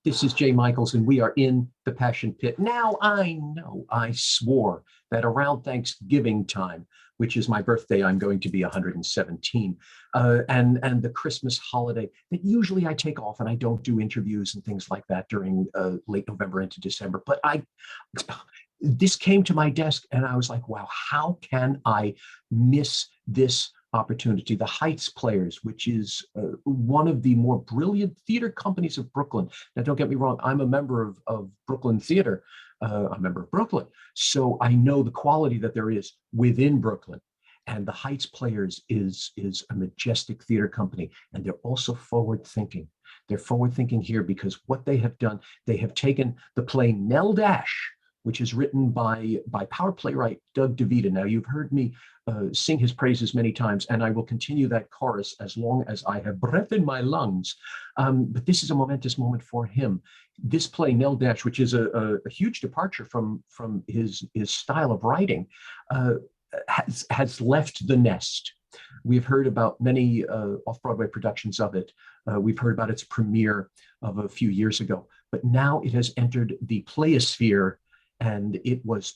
This is Jay Michaels, and we are in the Passion Pit. Now, I know I swore that around Thanksgiving time, which is my birthday, I'm going to be 117, and the Christmas holiday, that usually I take off and I don't do interviews and things like that during late November into December. But this came to my desk, and I was like, wow, how can I miss this opportunity? The Heights Players, which is one of the more brilliant theater companies of Brooklyn. Now, don't get me wrong, I'm a member of Brooklyn Theater. I'm a member of Brooklyn. So I know the quality that there is within Brooklyn. And the Heights Players is a majestic theater company. And they're also forward thinking. They're forward thinking here because what they have done, they have taken the play Nell Dash, which is written by power playwright Doug DeVita. Now, you've heard me sing his praises many times, and I will continue that chorus as long as I have breath in my lungs. But this is a momentous moment for him. This play, Nell Dash, which is a huge departure from his style of writing, has left the nest. We've heard about many off-Broadway productions of it. We've heard about its premiere of a few years ago, but now it has entered the playosphere, and it was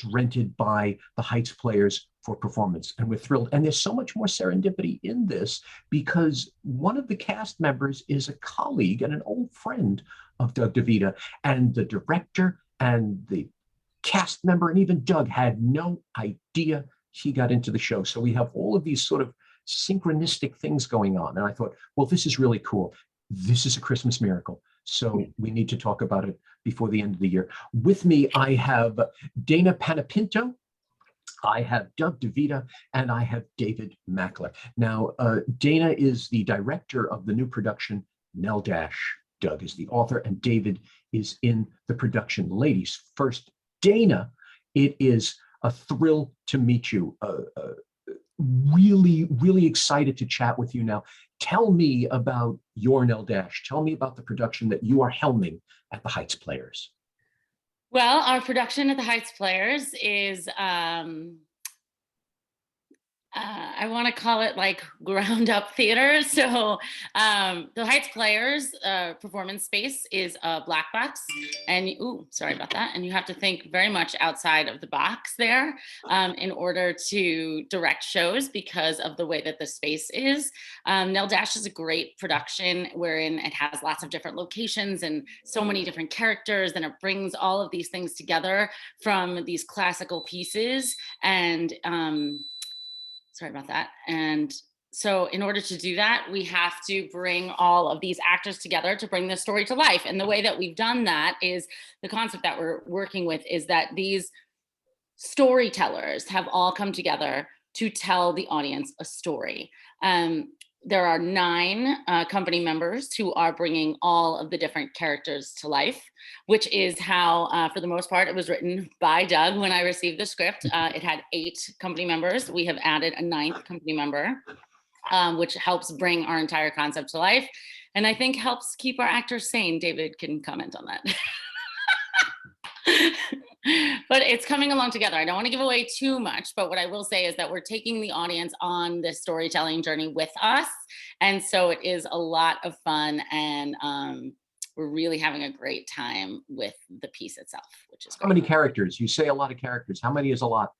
rented by the Heights Players for performance, and we're thrilled. And there's so much more serendipity in this because one of the cast members is a colleague and an old friend of Doug DeVita, and the director and the cast member and even Doug had no idea he got into the show. So we have all of these sort of synchronistic things going on, and I thought, well, this is really cool. This is a Christmas miracle. So we need to talk about it before the end of the year. With me, I have Dana Panapinto, I have Doug DeVita, and I have David Mackler. Now, Dana is the director of the new production, Nell Dash. Doug is the author, and David is in the production. Ladies, first, Dana, it is a thrill to meet you. Really, really excited to chat with you now. Tell me about your Nell Dash. Tell me about the production that you are helming at the Heights Players. Well, our production at the Heights Players is, I want to call it like ground up theater. So the Heights Players performance space is a black box, and sorry about that. And you have to think very much outside of the box there in order to direct shows because of the way that the space is. Nell Dash is a great production wherein it has lots of different locations and so many different characters, and it brings all of these things together from these classical pieces. And sorry about that. And so in order to do that, we have to bring all of these actors together to bring the story to life. And the way that we've done that is the concept that we're working with is that these storytellers have all come together to tell the audience a story. There are 9 company members who are bringing all of the different characters to life, which is how, for the most part, it was written by Doug when I received the script. It had 8 company members. We have added a 9th company member, which helps bring our entire concept to life. And I think helps keep our actors sane. David can comment on that. But it's coming along together. I don't want to give away too much, but what I will say is that we're taking the audience on this storytelling journey with us. And so it is a lot of fun, and we're really having a great time with the piece itself, which is great. How many characters? You say a lot of characters. How many is a lot?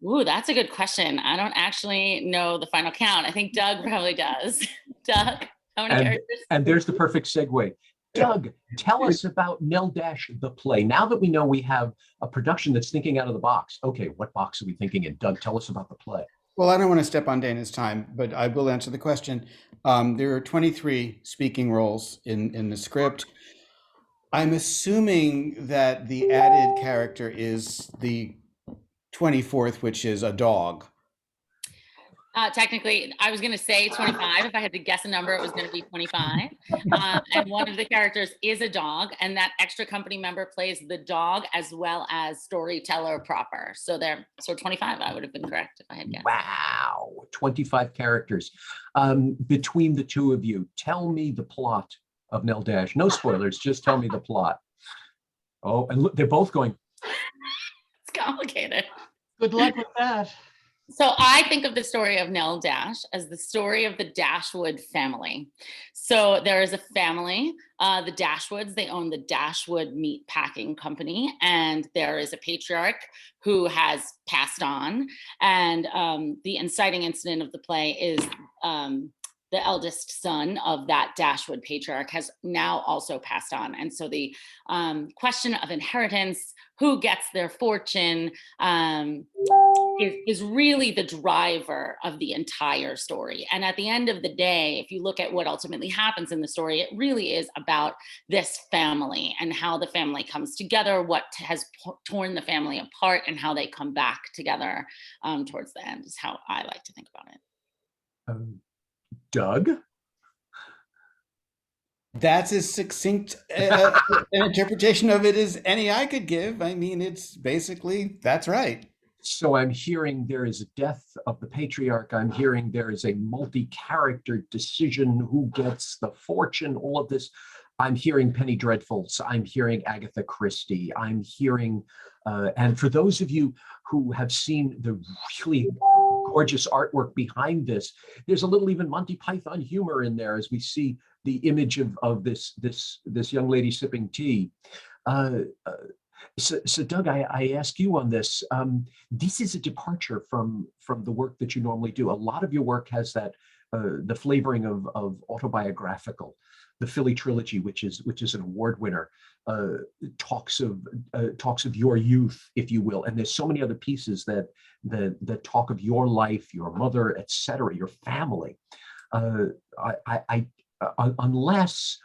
Ooh, that's a good question. I don't actually know the final count. I think Doug probably does. Doug, how many characters? And there's the perfect segue. Doug, tell us about Nell Dash, the play. Now that we know we have a production that's thinking out of the box, okay, what box are we thinking in? Doug, tell us about the play. Well, I don't want to step on Dana's time, but I will answer the question. There are 23 speaking roles in the script. I'm assuming that the added character is the 24th, which is a dog. Technically, I was going to say 25. If I had to guess a number, it was going to be 25. And one of the characters is a dog, and that extra company member plays the dog as well as storyteller proper. So 25, I would have been correct if I had guessed. Wow, 25 characters. Between the two of you, tell me the plot of Nell Dash. No spoilers, just tell me the plot. Oh, and look, they're both going. It's complicated. Good luck with that. So I think of the story of Nell Dash as the story of the Dashwood family. So there is a family, the Dashwoods, they own the Dashwood Meat Packing Company, and there is a patriarch who has passed on. And the inciting incident of the play is the eldest son of that Dashwood patriarch has now also passed on. And so the question of inheritance, who gets their fortune, is really the driver of the entire story. And at the end of the day, if you look at what ultimately happens in the story, it really is about this family and how the family comes together, what has torn the family apart, and how they come back together towards the end, is how I like to think about it. Doug? That's as succinct an interpretation of it as any I could give. I mean, it's basically, that's right. So I'm hearing there is a death of the patriarch. I'm hearing there is a multi-character decision, who gets the fortune, all of this. I'm hearing Penny Dreadfuls. I'm hearing Agatha Christie. I'm hearing, and for those of you who have seen the really gorgeous artwork behind this, there's a little even Monty Python humor in there as we see the image of this young lady sipping tea. So Doug, I ask you on this. This is a departure from the work that you normally do. A lot of your work has that the flavoring of autobiographical. The Philly trilogy, which is an award winner, talks of your youth, if you will. And there's so many other pieces that talk of your life, your mother, etc., your family. Unless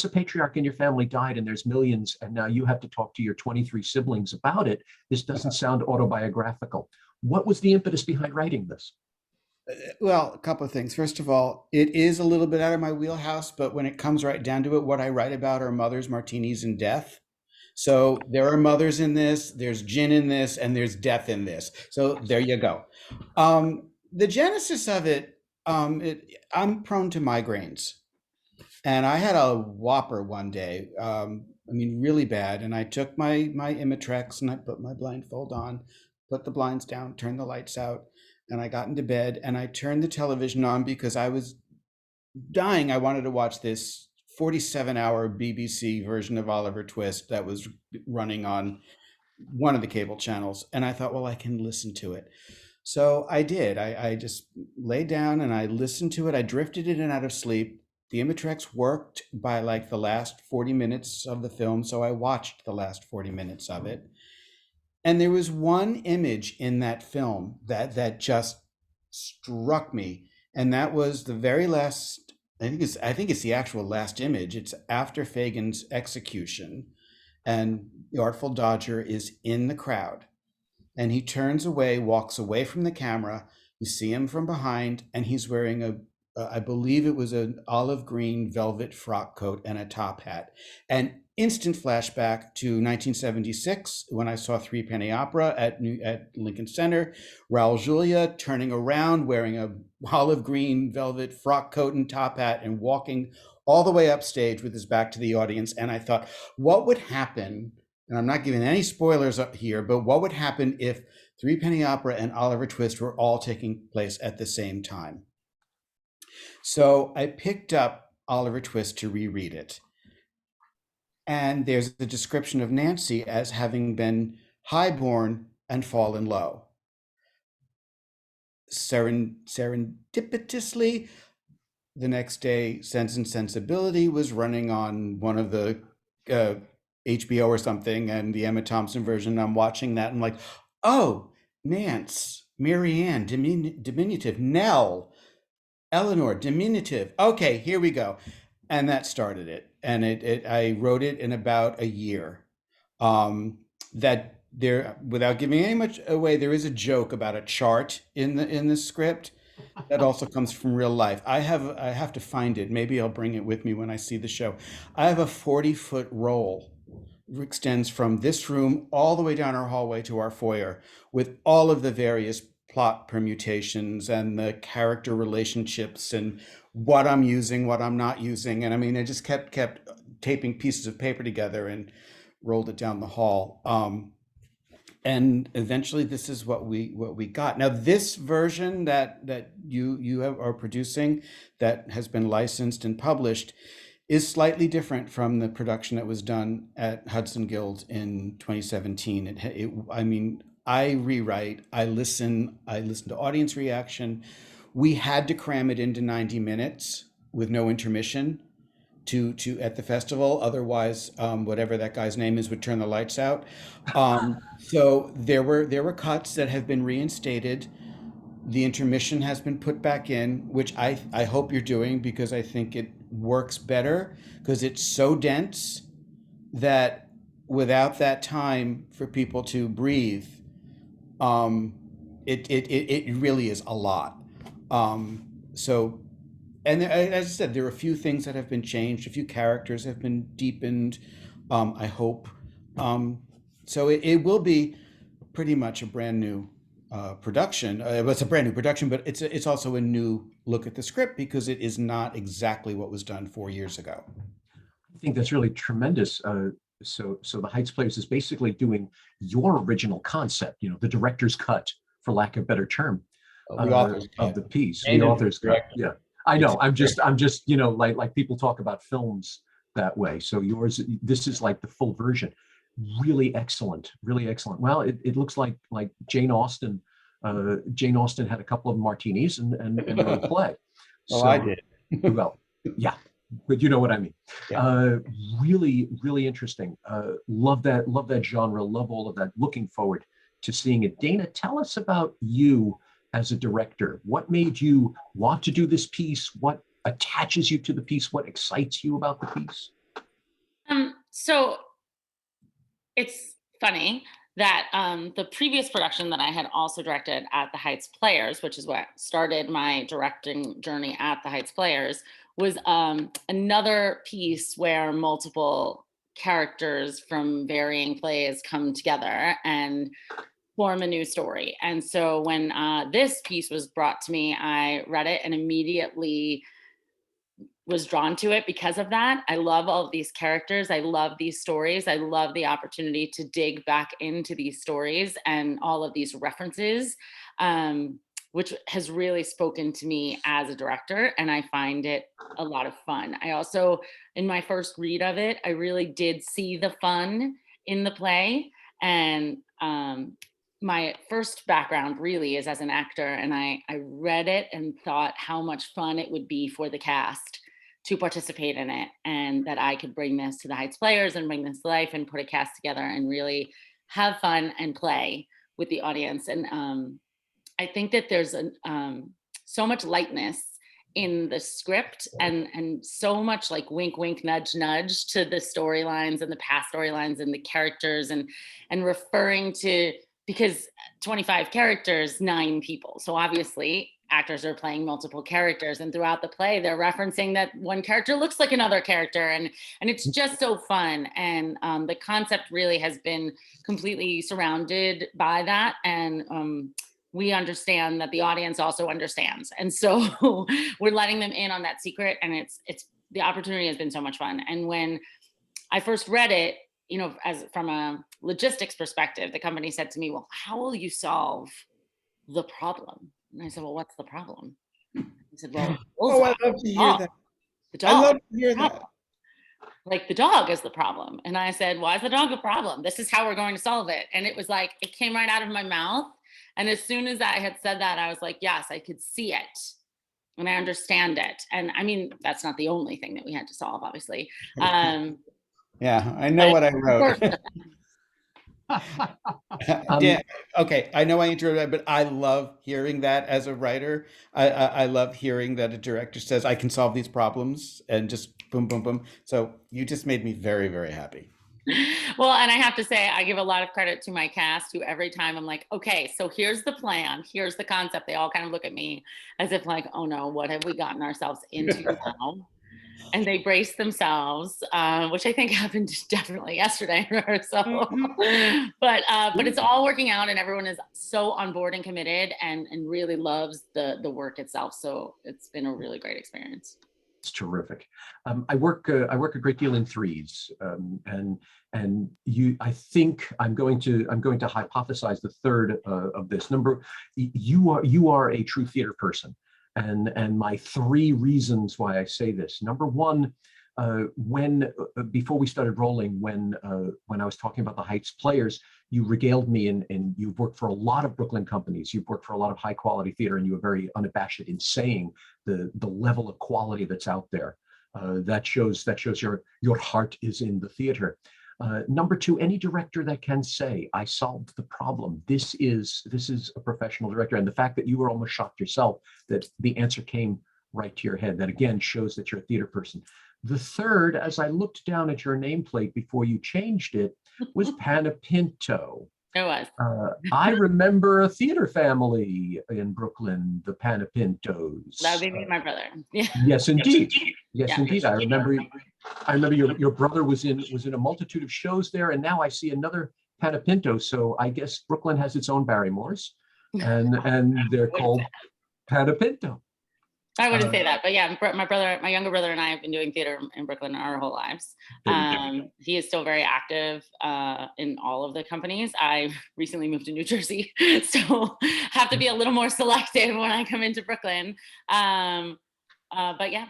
a patriarch in your family died and there's millions, and now you have to talk to your 23 siblings about it, this doesn't sound autobiographical. What was the impetus behind writing this? Well, a couple of things. First of all, it is a little bit out of my wheelhouse, but when it comes right down to it, what I write about are mothers, martinis, and death. So there are mothers in this, there's gin in this, and there's death in this. So there you go. The genesis of it, I'm prone to migraines. And I had a whopper one day, I mean, really bad. And I took my Imitrex and I put my blindfold on, put the blinds down, turned the lights out, and I got into bed and I turned the television on because I was dying. I wanted to watch this 47-hour BBC version of Oliver Twist that was running on one of the cable channels. And I thought, well, I can listen to it. So I did. I just laid down and I listened to it. I drifted in and out of sleep. The Imitrex worked by like the last 40 minutes of the film, so I watched the last 40 minutes of it. And there was one image in that film that just struck me, and that was the very last. I think it's the actual last image. It's after Fagin's execution, and the Artful Dodger is in the crowd, and he turns away, walks away from the camera. You see him from behind, and he's wearing I believe it was an olive green velvet frock coat and a top hat. And instant flashback to 1976 when I saw Three Penny Opera at Lincoln Center. Raul Julia turning around, wearing a olive green velvet frock coat and top hat, and walking all the way upstage with his back to the audience. And I thought, what would happen? And I'm not giving any spoilers up here, but what would happen if Three Penny Opera and Oliver Twist were all taking place at the same time? So I picked up Oliver Twist to reread it. And there's a description of Nancy as having been highborn and fallen low. Serendipitously, the next day, Sense and Sensibility was running on one of the HBO or something, and the Emma Thompson version. I'm watching that and I'm like, oh, Nance, Marianne, diminutive, Nell, Elinor, diminutive. Okay, here we go. And that started it. And I wrote it in about a year. That there, without giving any much away, there is a joke about a chart in the script that also comes from real life. I have to find it. Maybe I'll bring it with me when I see the show. I have a 40-foot roll. It extends from this room all the way down our hallway to our foyer, with all of the various plot permutations and the character relationships and what I'm using, what I'm not using. And I mean, I just kept taping pieces of paper together and rolled it down the hall. and eventually this is what we got. Now this version that you are producing, that has been licensed and published, is slightly different from the production that was done at Hudson Guild in 2017. I mean, I rewrite, I listen to audience reaction. We had to cram it into 90 minutes with no intermission to at the festival. Otherwise, whatever that guy's name is would turn the lights out. So there were cuts that have been reinstated. The intermission has been put back in, which I hope you're doing, because I think it works better, because it's so dense that without that time for people to breathe, it really is a lot. So, and as I said, there are a few things that have been changed. A few characters have been deepened, I hope. So it will be pretty much a brand new production. It's a brand new production, but it's also a new look at the script, because it is not exactly what was done 4 years ago. I think that's really tremendous. So the Heights Players is basically doing your original concept, the director's cut, for lack of a better term, The author's of cut. the piece, And the the author's cut. director. Yeah, I know. I'm just like people talk about films that way. So this is like the full version. Really excellent, really excellent. Well, it looks like Jane Austen. Jane Austen had a couple of martinis and wrote a play. Well, So, I did. well, yeah, but you know what I mean. Yeah. Really, really interesting. Love that genre. Love all of that. Looking forward to seeing it. Dana, tell us about you as a director. What made you want to do this piece? What attaches you to the piece? What excites you about the piece? So it's funny that the previous production that I had also directed at the Heights Players, which is what started my directing journey at the Heights Players, was another piece where multiple characters from varying plays come together and form a new story. And so when this piece was brought to me, I read it and immediately was drawn to it because of that. I love all of these characters. I love these stories. I love the opportunity to dig back into these stories and all of these references, which has really spoken to me as a director. And I find it a lot of fun. I also, in my first read of it, I really did see the fun in the play. And my first background really is as an actor. And I read it and thought how much fun it would be for the cast to participate in it, and that I could bring this to the Heights Players and bring this to life and put a cast together and really have fun and play with the audience. And I think that there's so much lightness in the script and so much like wink, wink, nudge, nudge to the storylines and the past storylines and the characters and referring to, because 25 characters, 9 people. So obviously actors are playing multiple characters, and throughout the play they're referencing that one character looks like another character, and it's just so fun. And the concept really has been completely surrounded by that, and we understand that the audience also understands, and so we're letting them in on that secret, and it's the opportunity has been so much fun. And when I first read it, as from a logistics perspective, the company said to me, well, how will you solve the problem? And I said, well, what's the problem? He said, well, I love to hear that. The dog. I love to hear that. Like, the dog is the problem. And I said, why is the dog a problem? This is how we're going to solve it. And it was like, it came right out of my mouth. And as soon as I had said that, I was like, yes, I could see it. And I understand it. And I mean, that's not the only thing that we had to solve, obviously. Yeah, I know what I wrote. Dan, okay, I know I interrupted, but I love hearing that as a writer. I love hearing that a director says, I can solve these problems, and just boom, boom, boom. So you just made me very, very happy. Well, and I have to say, I give a lot of credit to my cast, who every time I'm like, okay, so here's the plan, here's the concept. They all kind of look at me as if like, oh no, what have we gotten ourselves into now? And they brace themselves, which I think happened definitely yesterday. So, but it's all working out, and everyone is so on board and committed, and really loves the work itself. So it's been a really great experience. It's terrific. I work a great deal in threes, and I think I'm going to hypothesize the third of this number. You are a true theater person, and my three reasons why I say this. Number one, when before we started rolling, when I was talking about the Heights players, you regaled me, and you've worked for a lot of Brooklyn companies. You've worked for a lot of high quality theater, and you were very unabashed in saying the level of quality that's out there. That shows your heart is in the theater. Number two, any director that can say, I solved the problem. This is a professional director. And the fact that you were almost shocked yourself that the answer came right to your head, that again shows that you're a theater person. The third, as I looked down at your nameplate before you changed it, was Panapinto. It was. I remember a theater family in Brooklyn, the Panapintos. That would be me and my brother. Yeah. Yes, indeed. Yes, Yeah. indeed. I remember your brother was in a multitude of shows there, and now I see another Panapinto. So I guess Brooklyn has its own Barrymores, and they're called Panapinto. I wouldn't say that, but yeah, my younger brother and I have been doing theater in Brooklyn our whole lives. He is still very active in all of the companies. I recently moved to New Jersey, so have to be a little more selective when I come into Brooklyn. But yeah,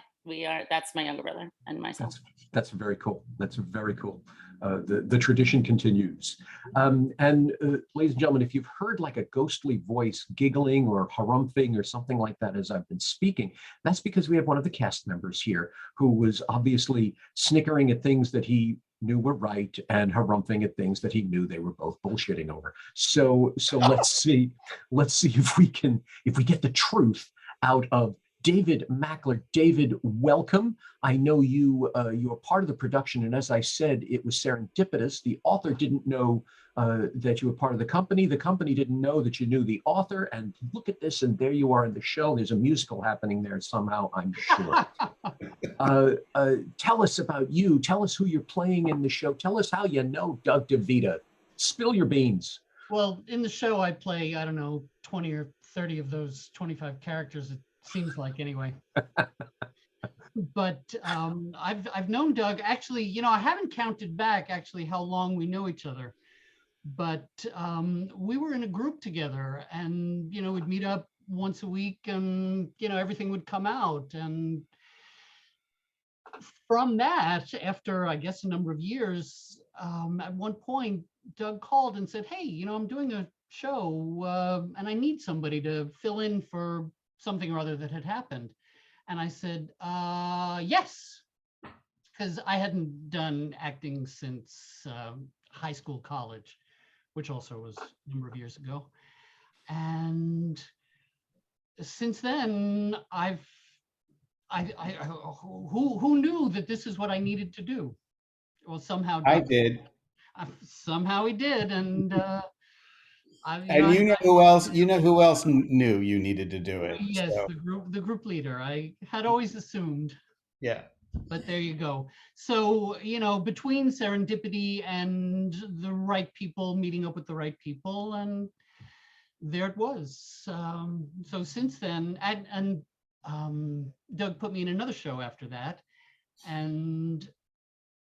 that's my younger brother and myself. That's very cool. That's very cool. The tradition continues. Ladies and gentlemen, if you've heard like a ghostly voice giggling or harumphing or something like that as I've been speaking, that's because we have one of the cast members here who was obviously snickering at things that he knew were right and harumphing at things that he knew they were both bullshitting over. So let's see if we get the truth out of David Mackler. David, welcome. I know you are part of the production, and as I said, it was serendipitous. The author didn't know that you were part of the company. The company didn't know that you knew the author, and look at this, and there you are in the show. There's a musical happening there somehow, I'm sure. Tell us about you. Tell us who you're playing in the show. Tell us how you know Doug DeVita. Spill your beans. Well, in the show, I play, I don't know, 20 or 30 of those 25 characters. Seems like anyway. But I've known Doug, actually, I haven't counted back actually how long we know each other, but we were in a group together, and we'd meet up once a week, and everything would come out. And from that, after I guess a number of years, at one point Doug called and said, hey, I'm doing a show and I need somebody to fill in for something or other that had happened. And I said, yes, because I hadn't done acting since high school, college, which also was a number of years ago. And since then, who knew that this is what I needed to do? Well, somehow I did. Somehow he did, and who else? Who else knew you needed to do it? Yes, so. the group leader. I had always assumed. Yeah. But there you go. So between serendipity and the right people meeting up with the right people, and there it was. So since then, and Doug put me in another show after that, and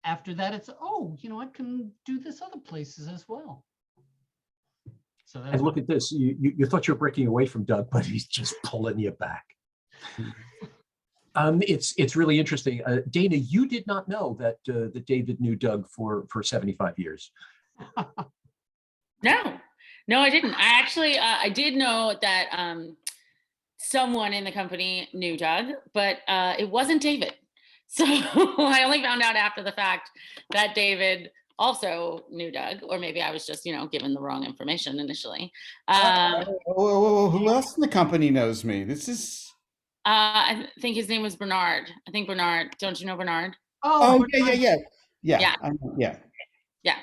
after that, it's I can do this other places as well. So that's, and look at this. You thought you were breaking away from Doug, but he's just pulling you back. It's really interesting. Dana, you did not know that David knew Doug for 75 years. No, I didn't. I actually I did know that someone in the company knew Doug, but it wasn't David. So I only found out after the fact that David also knew Doug, or maybe I was just, given the wrong information initially. Who else in the company knows me? This is... I think his name was Bernard. I think Bernard. Don't you know Bernard? Oh, yeah. Yeah.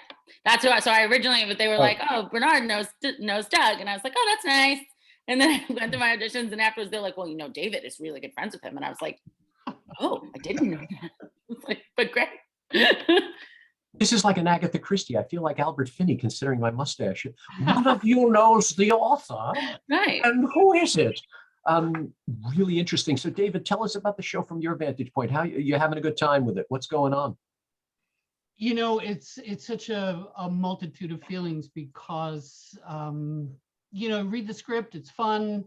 That's who. So I originally, but they were like, "Oh, Bernard knows Doug," and I was like, "Oh, that's nice." And then I went through my auditions, and afterwards they're like, "Well, David is really good friends with him," and I was like, "Oh, I didn't know that." I was like, but great. This is like an Agatha Christie. I feel like Albert Finney, considering my mustache. One of you knows the author, right? And who is it? really interesting. So David, tell us about the show from your vantage point. How you having a good time with it? What's going on? You know, it's such a multitude of feelings because, you know, read the script, it's fun,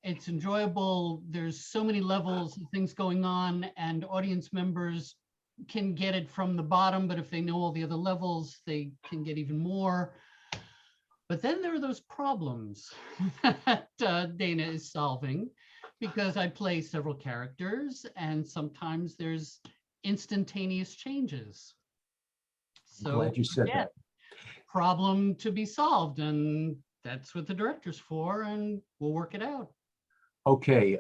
it's enjoyable. There's so many levels of things going on, and audience members can get it from the bottom, but if they know all the other levels, they can get even more. But then there are those problems that Dana is solving, because I play several characters, and sometimes there's instantaneous changes. So Glad you said yeah, that. problem to be solved, and that's what the director's for, and we'll work it out. Okay,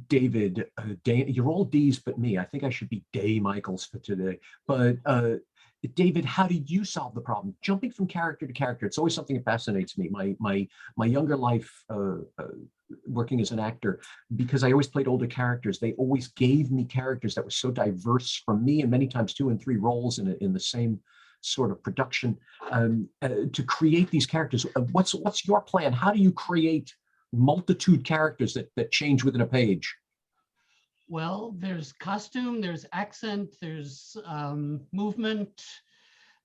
David, you're all D's but me. I think I should be Day Michaels for today. But David, how did you solve the problem? Jumping from character to character, it's always something that fascinates me. My younger life, working as an actor, because I always played older characters, they always gave me characters that were so diverse from me, and many times 2 and 3 roles in the same sort of production, to create these characters. What's your plan? How do you create multitude characters that change within a page? Well, there's costume, there's accent, there's movement,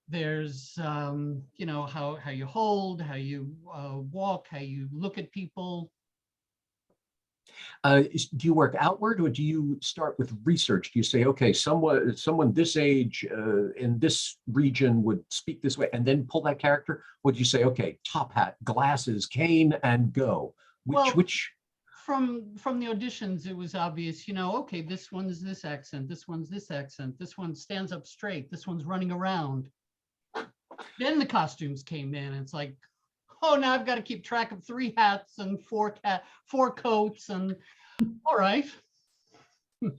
there's you know, how you hold, how you walk, how you look at people. Do you work outward, or do you start with research? Do you say, okay, someone this age in this region would speak this way, and then pull that character? Or do you say, okay, top hat, glasses, cane, and go? Which? From the auditions, it was obvious, you know, okay, this one's this accent, this one's this accent, this one stands up straight, this one's running around. Then the costumes came in, and it's like, oh, now I've got to keep track of 3 hats and 4 coats, and all right. We've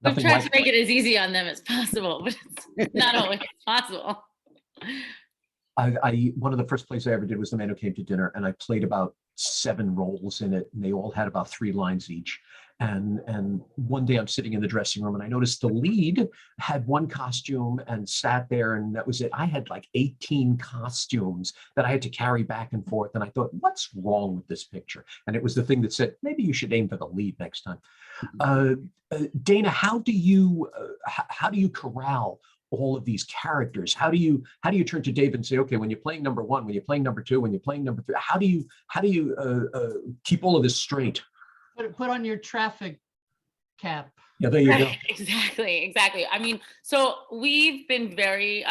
Nothing tried like to make it as easy on them as possible, but it's not always possible. one of the first plays I ever did was The Man Who Came to Dinner, and I played about 7 roles in it, and they all had about 3 lines each. And one day I'm sitting in the dressing room, and I noticed the lead had 1 costume and sat there, and that was it. I had like 18 costumes that I had to carry back and forth. And I thought, what's wrong with this picture? And it was the thing that said, maybe you should aim for the lead next time. Dana, how do you corral all of these characters? How do you turn to David and say, okay, when you're playing number 1, when you're playing number 2, when you're playing number 3, how do you keep all of this straight? Put on your traffic cap. Yeah, there you go. Exactly. I mean, so we've been very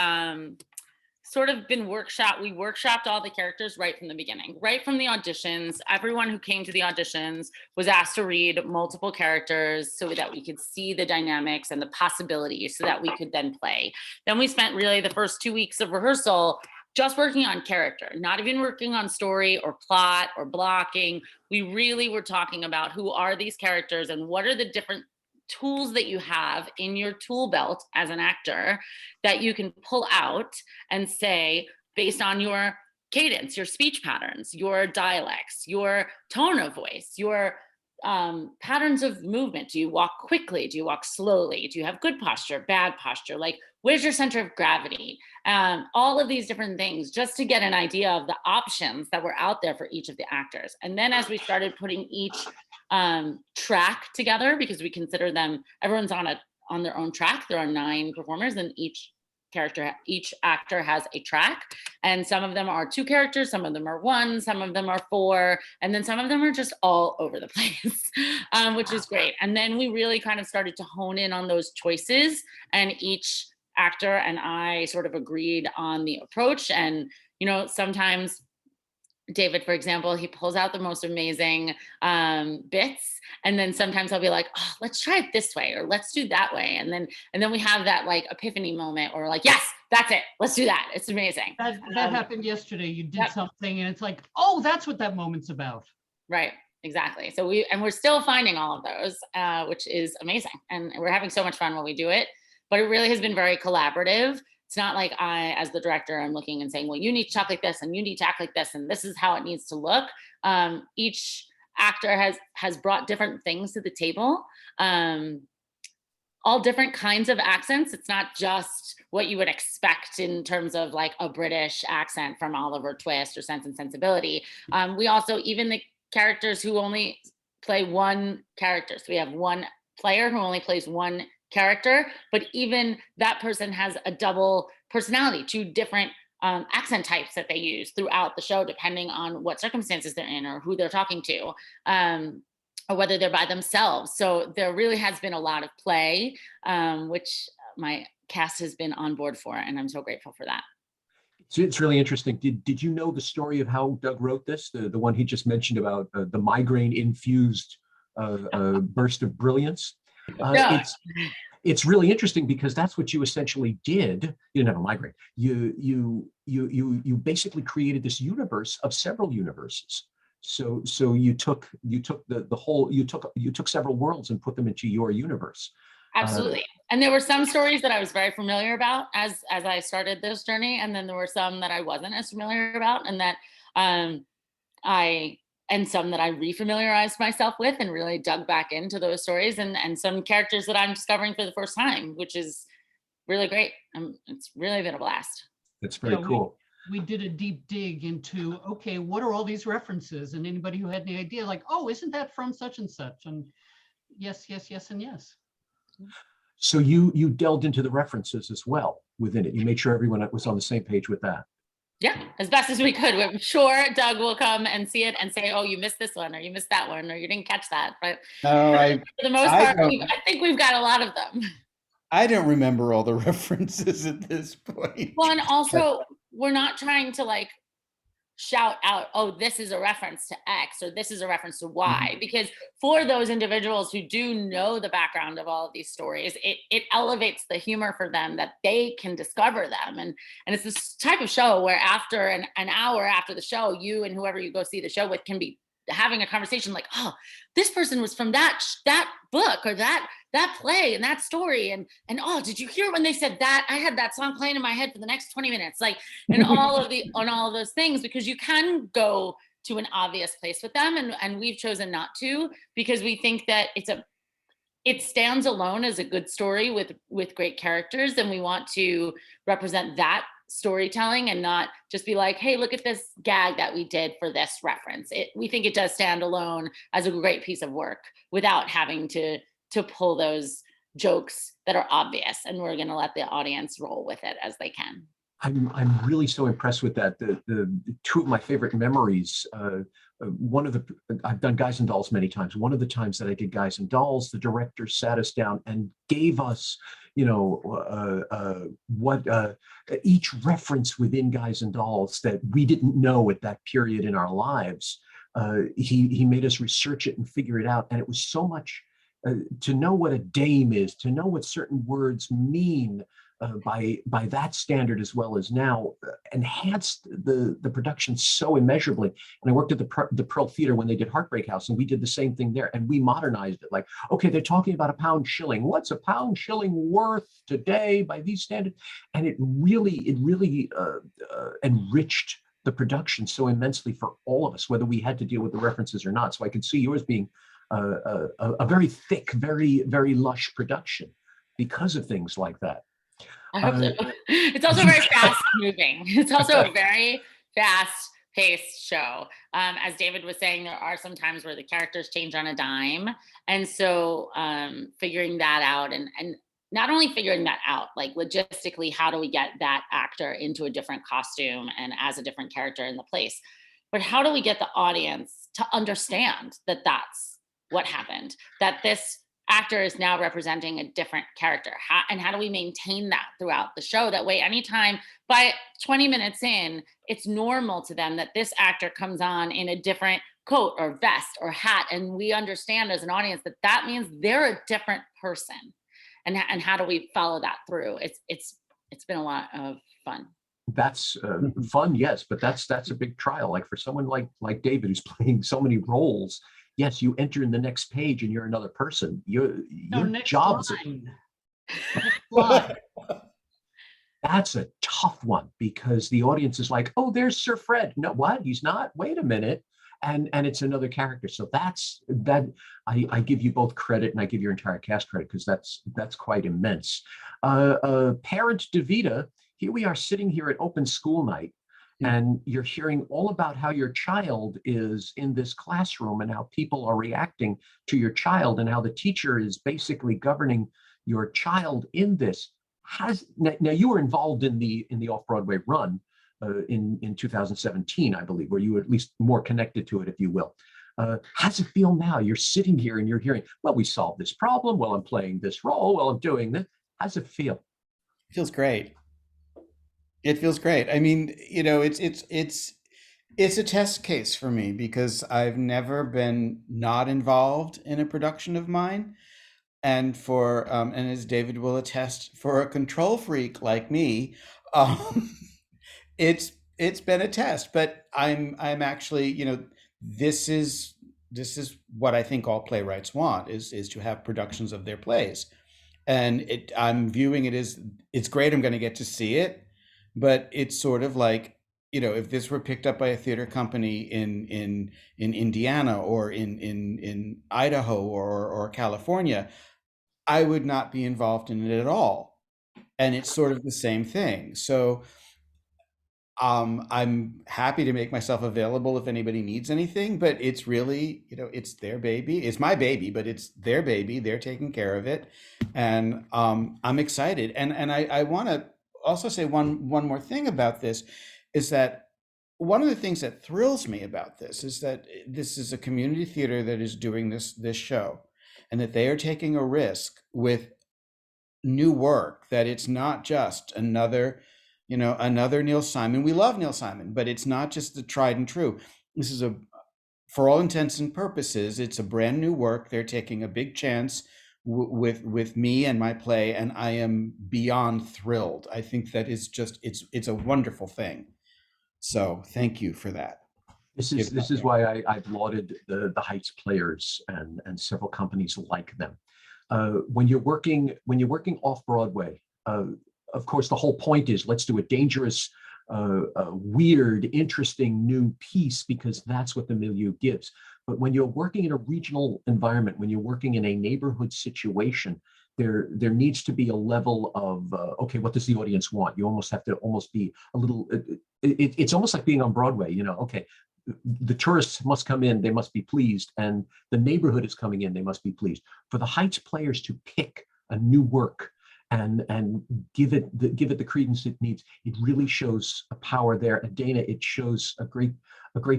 we workshopped all the characters right from the beginning, right from the auditions. Everyone who came to the auditions was asked to read multiple characters so that we could see the dynamics and the possibilities so that we could then play. Then we spent really the first 2 weeks of rehearsal just working on character, not even working on story or plot or blocking. We really were talking about who are these characters and what are the different tools that you have in your tool belt as an actor that you can pull out and say, based on your cadence, your speech patterns, your dialects, your tone of voice, your patterns of movement. Do you walk quickly? Do you walk slowly? Do you have good posture, bad posture? Like, where's your center of gravity? All of these different things, just to get an idea of the options that were out there for each of the actors. And then as we started putting each track together, because we consider them, everyone's on their own track. There are 9 performers, and each actor has a track, and some of them are 2 characters, some of them are 1, some of them are 4, and then some of them are just all over the place, which is great. And then we really kind of started to hone in on those choices, and each actor and I sort of agreed on the approach. And you know, sometimes David, for example, he pulls out the most amazing bits, and then sometimes I'll be like, oh, let's try it this way, or let's do that way. And then we have that like epiphany moment, or like, yes, that's it. Let's do that. It's amazing. That happened yesterday. You did something, and it's like, oh, that's what that moment's about. Right. Exactly. So we're still finding all of those, which is amazing. And we're having so much fun when we do it, but it really has been very collaborative. It's not like I, as the director, am looking and saying, well, you need to talk like this, and you need to act like this, and this is how it needs to look. Each actor has brought different things to the table, all different kinds of accents. It's not just what you would expect in terms of like a British accent from Oliver Twist or Sense and Sensibility. We also, even the characters who only play one character. So we have one player who only plays one character, but even that person has a double personality, two different accent types that they use throughout the show, depending on what circumstances they're in or who they're talking to, or whether they're by themselves. So there really has been a lot of play, which my cast has been on board for, and I'm so grateful for that. So it's really interesting. Did you know the story of how Doug wrote this? The one he just mentioned about the migraine infused burst of brilliance. No. It's really interesting because that's what you essentially did. You didn't have a migraine. You basically created this universe of several universes. So you took several worlds and put them into your universe. Absolutely. And there were some stories that I was very familiar about as I started this journey, and then there were some that I wasn't as familiar about, and that some that I refamiliarized myself with and really dug back into those stories, and some characters that I'm discovering for the first time, which is really great. It's really been a blast. It's very cool. We did a deep dig into, okay, what are all these references? And anybody who had any idea, like, oh, isn't that from such and such? And yes, yes, yes, and yes. So you delved into the references as well within it. You made sure everyone was on the same page with that. Yeah, as best as we could. I'm sure Doug will come and see it and say, oh, you missed this one, or you missed that one, or you didn't catch that. But no, for the most part, I think we've got a lot of them. I don't remember all the references at this point. Well, and also, we're not trying to like shout out, oh, this is a reference to X or this is a reference to Y, because for those individuals who do know the background of all of these stories, it elevates the humor for them that they can discover them. And it's this type of show where after an hour after the show, you and whoever you go see the show with can be having a conversation like, oh, this person was from that book or that play and that story, and oh, did you hear when they said that? I had that song playing in my head for the next 20 minutes, like, and all of those things, because you can go to an obvious place with them, and we've chosen not to, because we think that it stands alone as a good story with great characters, and we want to represent that storytelling and not just be like, hey, look at this gag that we did for this reference. We think it does stand alone as a great piece of work without having to pull those jokes that are obvious, and we're going to let the audience roll with it as they can. I'm really so impressed with that. The two of my favorite memories. I've done Guys and Dolls many times. One of the times that I did Guys and Dolls, the director sat us down and gave us, each reference within Guys and Dolls that we didn't know at that period in our lives. He made us research it and figure it out, and it was so much. To know what a dame is, to know what certain words mean by that standard as well as now, enhanced the production so immeasurably. And I worked at the Pearl Theater when they did Heartbreak House, and we did the same thing there, and we modernized it. Like, okay, they're talking about a pound shilling. What's a pound shilling worth today by these standards? And it really enriched the production so immensely for all of us, whether we had to deal with the references or not. So I could see yours being a very thick, very, very lush production because of things like that. I hope so. It's also very fast moving. It's also a very fast paced show. As David was saying, there are some times where the characters change on a dime. And so figuring that out, and not only figuring that out, like logistically, how do we get that actor into a different costume and as a different character in the place, but how do we get the audience to understand that that's what happened, that this actor is now representing a different character, and how do we maintain that throughout the show? That way, anytime by 20 minutes in, it's normal to them that this actor comes on in a different coat or vest or hat, and we understand as an audience that that means they're a different person. And how do we follow that through? It's been a lot of fun. That's fun, yes, but that's a big trial. Like for someone like David, who's playing so many roles. Yes, you enter in the next page and you're another person. Your job's that's a tough one, because the audience is like, oh, there's Sir Fred. No, what? He's not? Wait a minute. And it's another character. So that I give you both credit, and I give your entire cast credit, because that's quite immense. Parent DeVita, here we are sitting here at open school night. And you're hearing all about how your child is in this classroom and how people are reacting to your child and how the teacher is basically governing your child in this. Now you were involved in the off-Broadway run in 2017, I believe, where you were at least more connected to it, if you will. How's it feel now? You're sitting here and you're hearing, well, we solved this problem. Well, I'm playing this role. Well, I'm doing this. How's it feel? It feels great. It feels great. I mean, it's a test case for me because I've never been not involved in a production of mine. And and as David will attest, for a control freak like me, um, it's been a test. But I'm actually, this is what I think all playwrights want is to have productions of their plays. And I'm viewing it as it's great. I'm going to get to see it, but it's sort of like, if this were picked up by a theater company in Indiana or in Idaho or California, I would not be involved in it at all. And it's sort of the same thing. So I'm happy to make myself available if anybody needs anything, but it's really, it's their baby. It's my baby, but it's their baby. They're taking care of it. And I'm excited. And I want to also say one more thing about this is that one of the things that thrills me about this is that this is a community theater that is doing this show, and that they are taking a risk with new work, that it's not just another Neil Simon. We love Neil Simon, but it's not just the tried and true. This is for all intents and purposes, it's a brand new work. They're taking a big chance with me and my play, and I am beyond thrilled. I think that is just, it's a wonderful thing. So thank you for that. This is why I've lauded the Heights players and several companies like them. When you're working off Broadway, of course, the whole point is let's do a dangerous, weird, interesting new piece, because that's what the milieu gives. But when you're working in a regional environment, when you're working in a neighborhood situation, there needs to be a level of, okay, what does the audience want? You almost have to be a little, it's almost like being on Broadway, okay, the tourists must come in, they must be pleased, and the neighborhood is coming in, they must be pleased. For the Heights players to pick a new work and give it the credence it needs, it really shows a power there. And Dana, it shows a great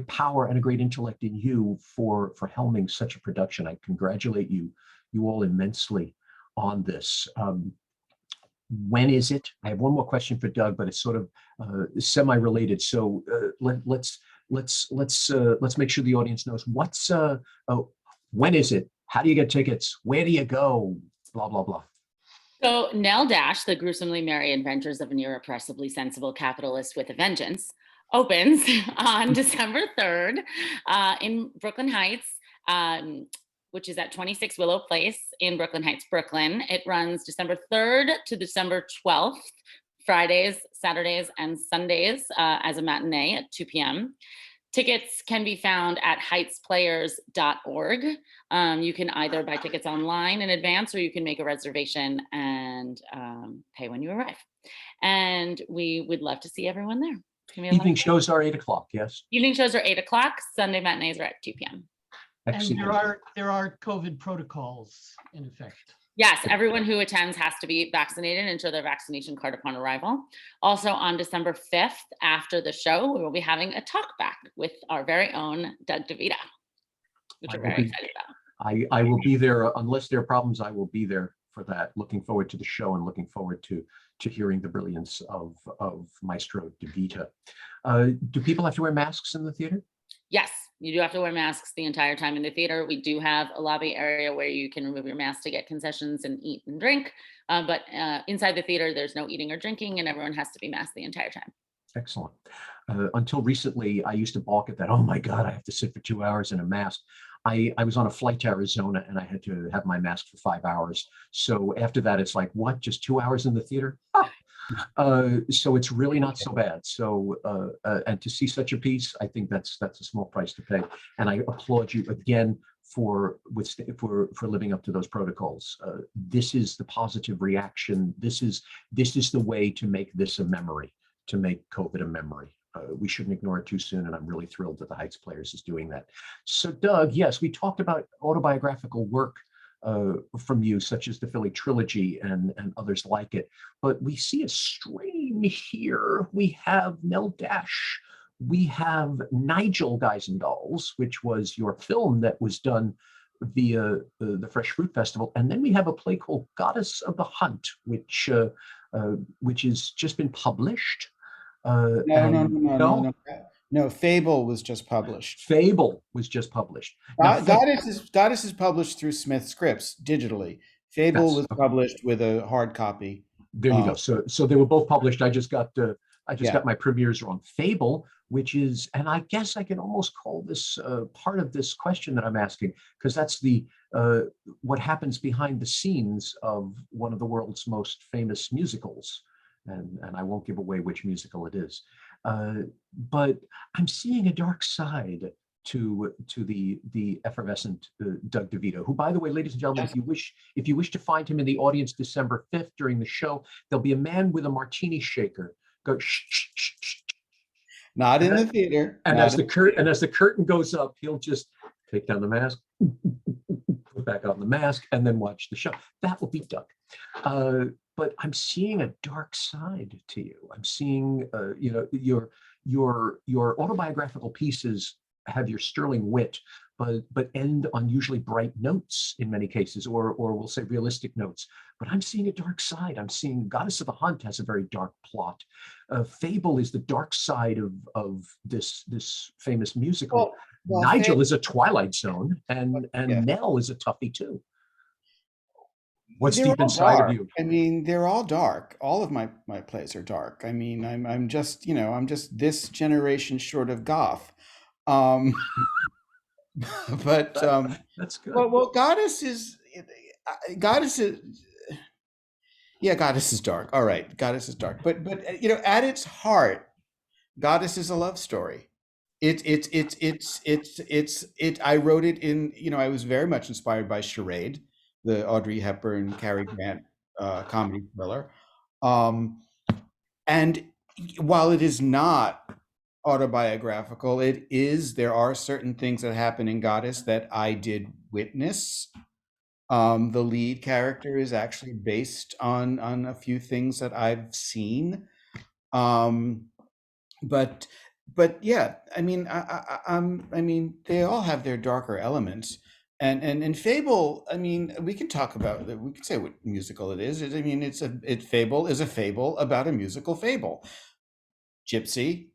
power and a great intellect in you for helming such a production. I congratulate you all immensely on this. When is it? I have one more question for Doug, but it's sort of semi-related. So let's make sure the audience knows when is it? How do you get tickets? Where do you go? Blah blah blah. So Nell Dash, the Gruesomely Merry Adventures of an Irrepressibly Sensible Capitalist with a Vengeance, opens on December 3rd in Brooklyn Heights, which is at 26 Willow Place in Brooklyn Heights, Brooklyn. It runs December 3rd to December 12th, Fridays, Saturdays, and Sundays as a matinee at 2 p.m. Tickets can be found at heightsplayers.org. You can either buy tickets online in advance, or you can make a reservation and pay when you arrive. And we would love to see everyone there. Evening shows are 8 o'clock, yes? Evening shows are 8 o'clock. Sunday matinees are at 2 p.m. Excellent. And there are COVID protocols in effect. Yes, everyone who attends has to be vaccinated and show their vaccination card upon arrival. Also on December 5th, after the show, we will be having a talk back with our very own Doug DeVita, which we're very excited about. I will be there, unless there are problems, I will be there for that. Looking forward to the show and looking forward to hearing the brilliance of Maestro DeVita. Do people have to wear masks in the theater? Yes, you do have to wear masks the entire time in the theater. We do have a lobby area where you can remove your mask to get concessions and eat and drink. But inside the theater, there's no eating or drinking, and everyone has to be masked the entire time. Excellent. Until recently, I used to balk at that. Oh my God, I have to sit for 2 hours in a mask. I was on a flight to Arizona and I had to have my mask for 5 hours. So after that, it's like, what, just 2 hours in the theater? So it's really not so bad. So and to see such a piece, I think that's a small price to pay. And I applaud you again for living up to those protocols. This is the positive reaction. This is the way to make this a memory, to make COVID a memory. we shouldn't ignore it too soon, and I'm really thrilled that the Heights Players is doing that. So Doug, yes, we talked about autobiographical work from you, such as the Philly Trilogy and others like it, but we see a strain here. We have Nell Dash, we have Nigel Guys and Dolls, which was your film that was done via the Fresh Fruit Festival, and then we have a play called Goddess of the Hunt, which has just been published. No, Fable was just published. Fable was just published. Now, Goddess is published through Smith Scripts digitally. Fable was published with a hard copy. There you go. So they were both published. I just got got my premieres wrong. Fable, which is, and I guess I can almost call this part of this question that I'm asking, because that's the what happens behind the scenes of one of the world's most famous musicals. And I won't give away which musical it is, but I'm seeing a dark side to the effervescent Doug DeVita, who, by the way, ladies and gentlemen, if you wish to find him in the audience December 5th during the show, there'll be a man with a martini shaker go shh, shh, shh, shh. Not in the theater. And as the curtain goes up, he'll just take down the mask, put back on the mask, and then watch the show. That will be Doug. But I'm seeing a dark side to you. I'm seeing, your autobiographical pieces have your sterling wit, but end on usually bright notes in many cases, or we'll say realistic notes. But I'm seeing a dark side. I'm seeing Goddess of the Hunt has a very dark plot. Fable is the dark side of this famous musical. Well, Nigel is a Twilight Zone, and Nell is a toughie too. What's deep inside of you? I mean, they're all dark. All of my plays are dark. I mean, I'm just this generation short of goth. But that's good. Well, Goddess is Goddess is dark. All right, Goddess is dark. But at its heart, Goddess is a love story. I wrote it in, I was very much inspired by Charade, the Audrey Hepburn, Cary Grant comedy thriller. And while it is not autobiographical, there are certain things that happen in Goddess that I did witness. The lead character is actually based on a few things that I've seen. But yeah, I mean, I mean, they all have their darker elements. And Fable, I mean, we can talk about it. We can say what musical it is. I mean, Fable is a fable about a musical fable. Gypsy,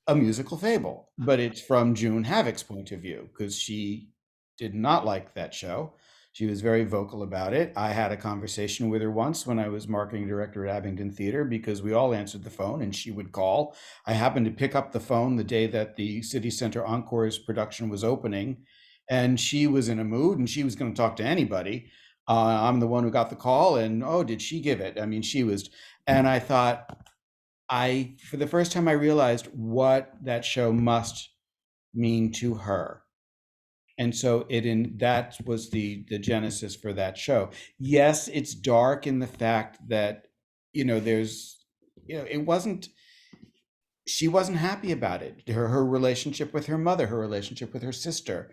a musical fable, but it's from June Havoc's point of view, because she did not like that show. She was very vocal about it. I had a conversation with her once when I was marketing director at Abingdon Theater, because we all answered the phone and she would call. I happened to pick up the phone the day that the City Center Encore's production was opening, and she was in a mood and she was going to talk to anybody. I'm the one who got the call, and did she give it? I mean, she was, and I thought, for the first time, I realized what that show must mean to her. And so that was the genesis for that show. Yes, it's dark in the fact that, she wasn't happy about it. Her relationship with her mother, her relationship with her sister,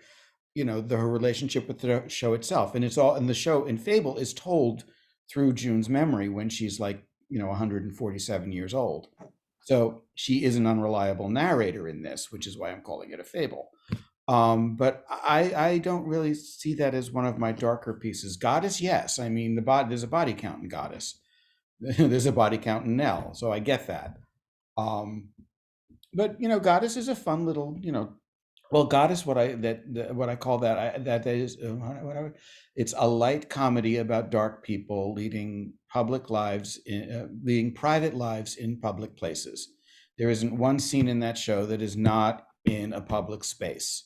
her relationship with the show itself. And the show in Fable is told through June's memory when she's like, 147 years old. So she is an unreliable narrator in this, which is why I'm calling it a fable. But I don't really see that as one of my darker pieces. Goddess, yes. I mean, there's a body count in Goddess. There's a body count in Nell, so I get that. But Goddess is a fun little, well, Goddess, what I call that is, it's a light comedy about dark people leading private lives in public places. There isn't one scene in that show that is not in a public space.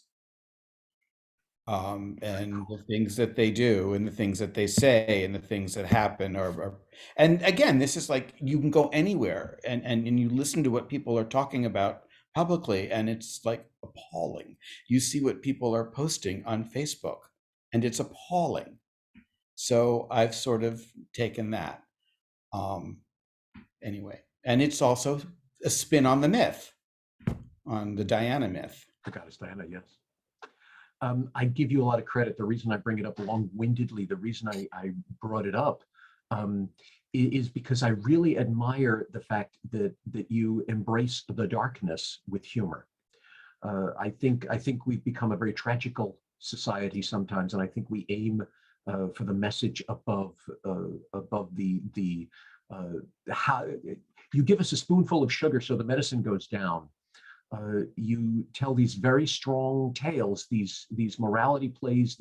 And the things that they do and the things that they say and the things that happen and again, this is like, you can go anywhere and you listen to what people are talking about publicly, and it's like appalling. You see what people are posting on Facebook and it's appalling. So I've sort of taken that. Anyway, and it's also a spin on the myth. on the Diana myth. The goddess Diana, yes. I give you a lot of credit. The reason I bring it up long-windedly, the reason I brought it up is because I really admire the fact that you embrace the darkness with humor. I think we've become a very tragical society sometimes, and I think we aim for the message above the how you give us a spoonful of sugar so the medicine goes down. You tell these very strong tales, these morality plays,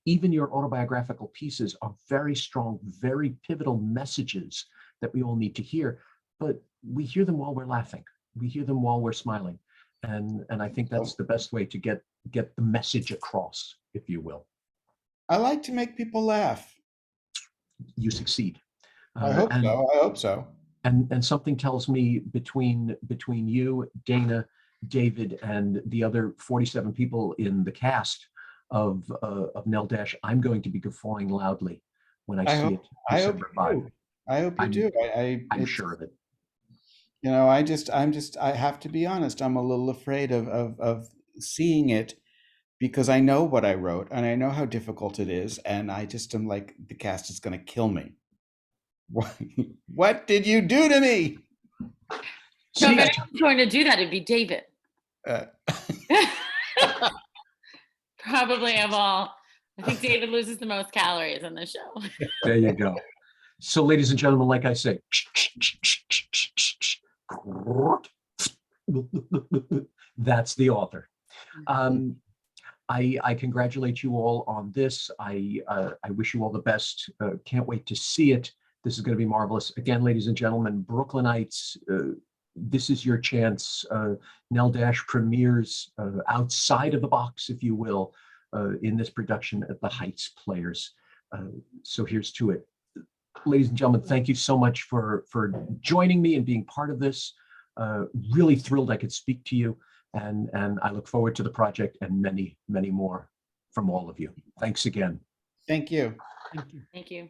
even your autobiographical pieces are very strong, very pivotal messages that we all need to hear, but we hear them while we're laughing. We hear them while we're smiling. And I think that's the best way to get the message across, if you will. I like to make people laugh. You succeed. I hope so. I hope so. And something tells me between you, Dana, David, and the other 47 people in the cast of Nell Dash, I'm going to be guffawing loudly when I see it December 5. I hope you do. I'm sure of it. You know, I have to be honest. I'm a little afraid of seeing it because I know what I wrote and I know how difficult it is, and I just am like, the cast is going to kill me. What did you do to me? So if anyone's going to do that, it'd be David. Probably of all. I think David loses the most calories on the show. There you go. So, ladies and gentlemen, like I say, that's the author. I congratulate you all on this. I wish you all the best. Can't wait to see it. This is going to be marvelous. Again, ladies and gentlemen, Brooklynites, this is your chance. Nell Dash premieres outside of the box, if you will, in this production at the Heights Players. So here's to it. Ladies and gentlemen, thank you so much for joining me and being part of this. Really thrilled I could speak to you, and I look forward to the project and many, many more from all of you. Thanks again. Thank you. Thank you. Thank you.